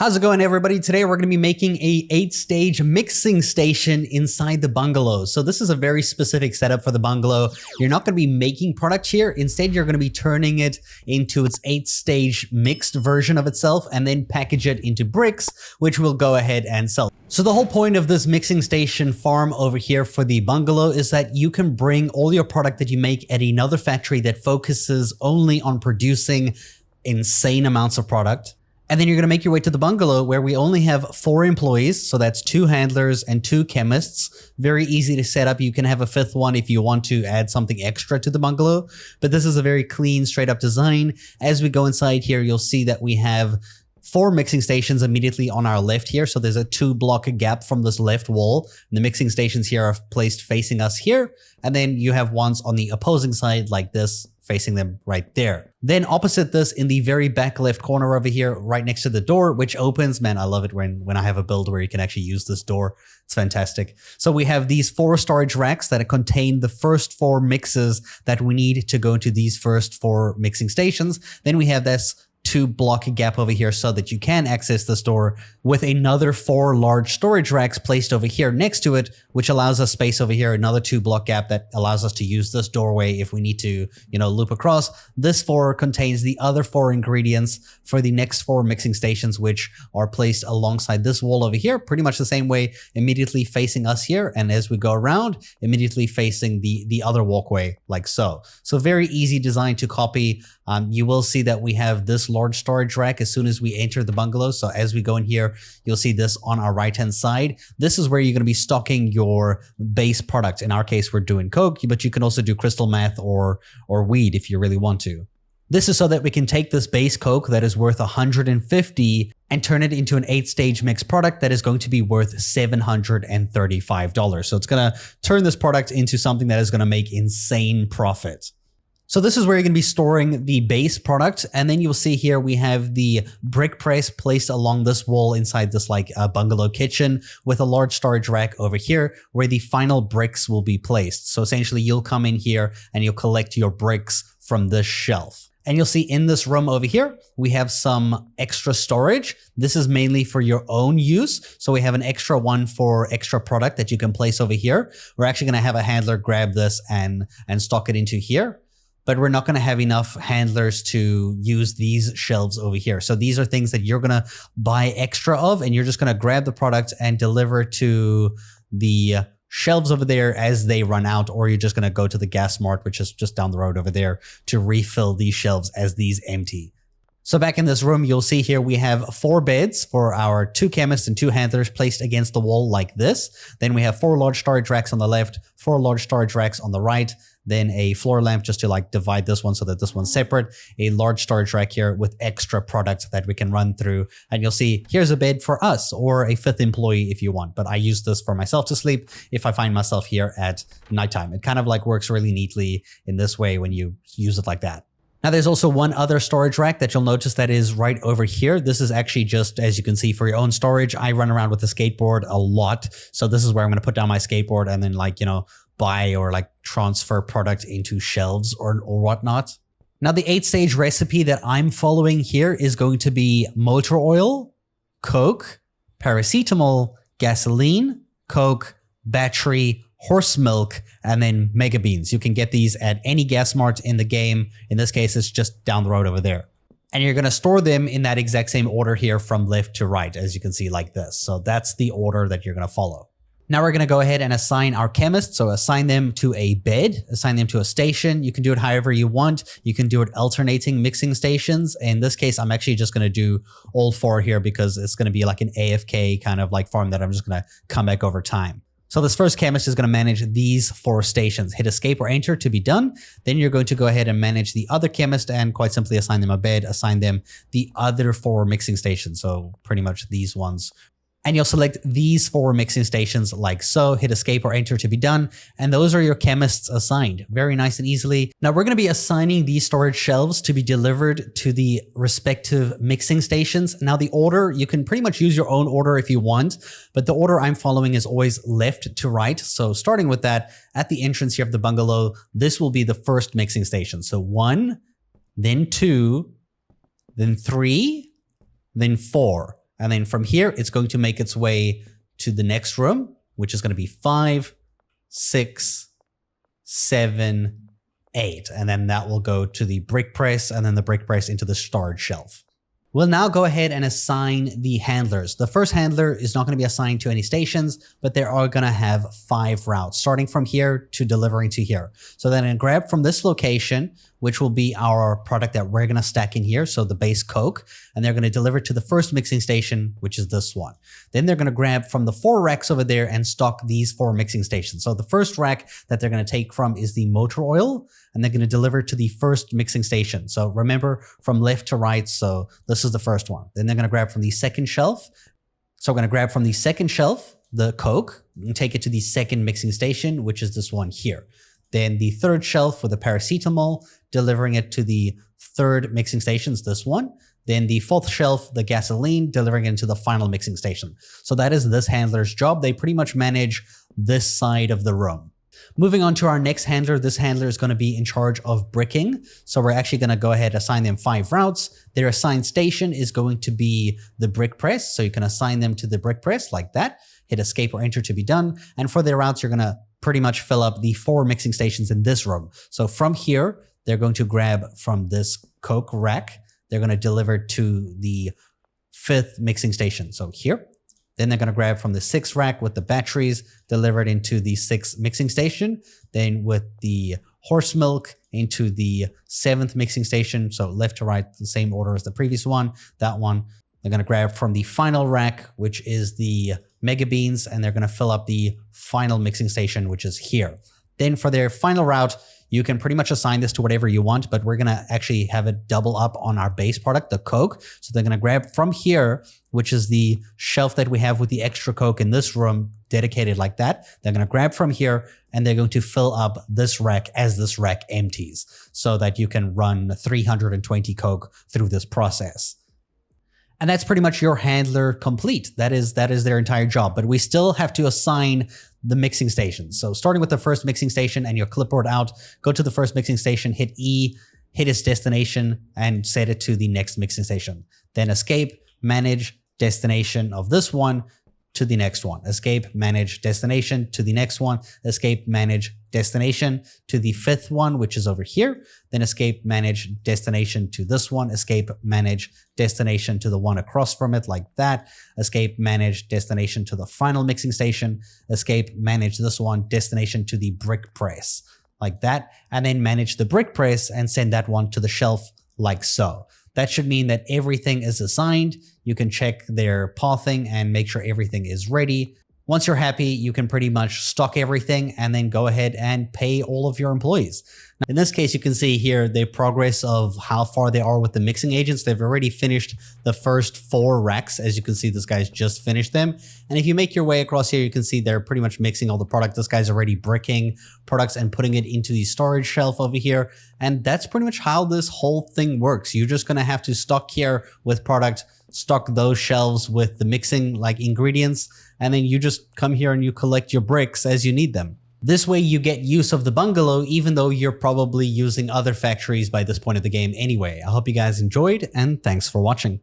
How's it going, everybody? Today we're going to be making a 8-stage mixing station inside the bungalow. So this is a very specific setup for the bungalow. You're not going to be making product here. Instead, you're going to be turning it into its 8-stage mixed version of itself and then package it into bricks, which we'll go ahead and sell. So the whole point of this mixing station farm over here for the bungalow is that you can bring all your product that you make at another factory that focuses only on producing insane amounts of product. And then you're going to make your way to the bungalow where we only have 4 employees. So that's 2 handlers and 2 chemists. Very easy to set up. You can have a 5th one if you want to add something extra to the bungalow. But this is a very clean, straight up design. As we go inside here, you'll see that we have 4 mixing stations immediately on our left here. So there's a 2-block gap from this left wall. And the mixing stations here are placed facing us here. And then you have ones on the opposing side like this, facing them right there. Then opposite this in the very back left corner over here, right next to the door, which opens. Man, I love it when I have a build where you can actually use this door. It's fantastic. So we have these 4 storage racks that contain the first 4 mixes that we need to go into these first 4 mixing stations. Then we have this 2-block gap over here so that you can access the store with another 4 large storage racks placed over here next to it, which allows us space over here, another 2-block gap that allows us to use this doorway if we need to, loop across. This 4 contains the other 4 ingredients for the next 4 mixing stations, which are placed alongside this wall over here, pretty much the same way, immediately facing us here. And as we go around, immediately facing the other walkway like so. So very easy design to copy. You will see that we have this large storage rack as soon as we enter the bungalow. So as we go in here, you'll see this on our right-hand side. This is where you're going to be stocking your base product. In our case, we're doing coke, but you can also do crystal meth or weed if you really want to. This is so that we can take this base coke that is worth $150 and turn it into an 8-stage mixed product that is going to be worth $735. So it's going to turn this product into something that is going to make insane profit. So this is where you're going to be storing the base product. And then you'll see here we have the brick press placed along this wall inside this bungalow kitchen with a large storage rack over here where the final bricks will be placed. So essentially you'll come in here and you'll collect your bricks from this shelf. And you'll see in this room over here, we have some extra storage. This is mainly for your own use. So we have an extra one for extra product that you can place over here. We're actually going to have a handler grab this and stock it into here. But we're not going to have enough handlers to use these shelves over here. So these are things that you're going to buy extra of, and you're just going to grab the product and deliver to the shelves over there as they run out, or you're just going to go to the gas mart, which is just down the road over there, to refill these shelves as these empty. So back in this room, you'll see here we have 4 beds for our 2 chemists and 2 handlers placed against the wall like this. Then we have 4 large storage racks on the left, 4 large storage racks on the right, then a floor lamp just to divide this one so that this one's separate, a large storage rack here with extra product that we can run through. And you'll see here's a bed for us or a 5th employee if you want. But I use this for myself to sleep if I find myself here at nighttime. It kind of works really neatly in this way when you use it like that. Now there's also one other storage rack that you'll notice that is right over here. This is actually just, as you can see, for your own storage. I run around with a skateboard a lot. So this is where I'm going to put down my skateboard and then buy or transfer product into shelves or whatnot. Now the 8-stage recipe that I'm following here is going to be motor oil, coke, paracetamol, gasoline, coke, battery, horse milk, and then mega beans. You can get these at any gas mart in the game. In this case, it's just down the road over there. And you're going to store them in that exact same order here from left to right, as you can see like this. So that's the order that you're going to follow. Now we're going to go ahead and assign our chemists. So assign them to a bed, assign them to a station. You can do it however you want. You can do it alternating mixing stations. In this case, I'm actually just going to do all 4 here because it's going to be like an AFK kind of farm that I'm just going to come back over time. So this first chemist is going to manage these 4 stations. Hit escape or enter to be done. Then you're going to go ahead and manage the other chemist and quite simply assign them a bed, assign them the other 4 mixing stations. So pretty much these ones. And you'll select these 4 mixing stations like so, hit escape or enter to be done. And those are your chemists assigned. Very nice and easily. Now we're going to be assigning these storage shelves to be delivered to the respective mixing stations. Now the order, you can pretty much use your own order if you want, but the order I'm following is always left to right. So starting with that, at the entrance here of the bungalow, this will be the first mixing station. So 1, then 2, then 3, then 4. And then from here, it's going to make its way to the next room, which is going to be 5, 6, 7, 8. And then that will go to the brick press and then the brick press into the storage shelf. We'll now go ahead and assign the handlers. The first handler is not going to be assigned to any stations, but they are going to have 5 routes, starting from here to delivering to here. So then I'm going to grab from this location, which will be our product that we're going to stack in here, so the base Coke, and they're going to deliver to the first mixing station, which is this one. Then they're going to grab from the 4 racks over there and stock these 4 mixing stations. So the first rack that they're going to take from is the motor oil, and they're going to deliver to the first mixing station. So remember, from left to right, so this is the first one. Then they're going to grab from the second shelf. So we're going to grab from the second shelf the Coke and take it to the second mixing station, which is this one here. Then the third shelf for the paracetamol, delivering it to the third mixing station, is this one. Then the fourth shelf, the gasoline, delivering it into the final mixing station. So that is this handler's job. They pretty much manage this side of the room. Moving on to our next handler, this handler is going to be in charge of bricking. So we're actually going to go ahead and assign them 5 routes. Their assigned station is going to be the brick press. So you can assign them to the brick press like that. Hit escape or enter to be done. And for their routes, you're going to pretty much fill up the 4 mixing stations in this room. So from here, they're going to grab from this Coke rack. They're going to deliver to the 5th mixing station. So here. Then they're going to grab from the 6th rack with the batteries, delivered into the 6th mixing station. Then with the horse milk into the 7th mixing station. So left to right, the same order as the previous one. That one, they're going to grab from the final rack, which is the mega beans, and they're going to fill up the final mixing station, which is here. Then for their final route, you can pretty much assign this to whatever you want, but we're going to actually have it double up on our base product, the Coke. So they're going to grab from here, which is the shelf that we have with the extra Coke in this room, dedicated like that. They're going to grab from here and they're going to fill up this rack as this rack empties so that you can run 320 Coke through this process. And that's pretty much your handler complete. That is their entire job, but we still have to assign the mixing stations. So starting with the first mixing station and your clipboard out, go to the first mixing station, hit E, hit its destination and set it to the next mixing station. Then escape, manage destination of this one to the next one. Escape, manage destination to the next one. Escape, manage destination to the 5th one, which is over here. Then escape, manage destination to this one. Escape, manage destination to the one across from it like that. Escape, manage destination to the final mixing station. Escape, manage this one, destination to the brick press like that. And then manage the brick press and send that one to the shelf like so. That should mean that everything is assigned. You can check their pathing and make sure everything is ready. Once you're happy, you can pretty much stock everything and then go ahead and pay all of your employees. Now, in this case, you can see here the progress of how far they are with the mixing agents. They've already finished the first 4 racks. As you can see, this guy's just finished them. And if you make your way across here, you can see they're pretty much mixing all the product. This guy's already bricking products and putting it into the storage shelf over here. And that's pretty much how this whole thing works. You're just going to have to stock here with product, stock those shelves with the mixing like ingredients, and then you just come here and you collect your bricks as you need them. This way you get use of the bungalow, even though you're probably using other factories by this point of the game anyway. I hope you guys enjoyed, and thanks for watching.